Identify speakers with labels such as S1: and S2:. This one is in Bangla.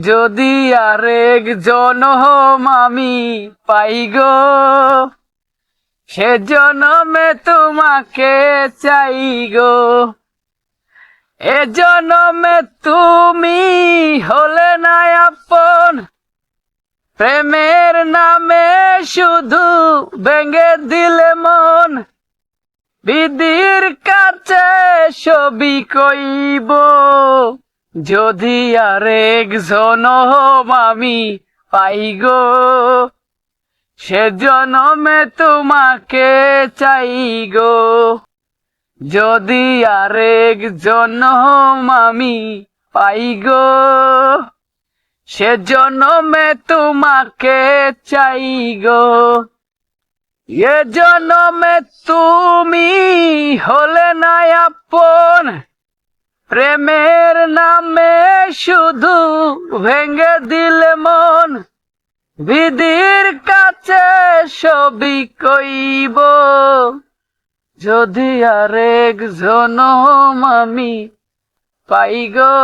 S1: যদি আরেক জনম আমি পাই গো, সে জনমে তোমাকে চাই গো। এ জনমে তুমি হলে না আপন, প্রেমের নামে শুধু ভেঙে দিলে মন। বিধির কাছে সবই কইব, যদি আরেক জনম আমি পাই গো, সে জনমে তোমাকে চাই গো। যদি আরেক জনম আমি পাই গো, সে জনমে তোমাকে চাই গো। এ জনমে তুমি হলে না আপন, প্রেমের নামে শুধু ভেঙে দিলে মন। বিধির কাছে সবই কইব, যদি আরেক জনম আমি পাই গো।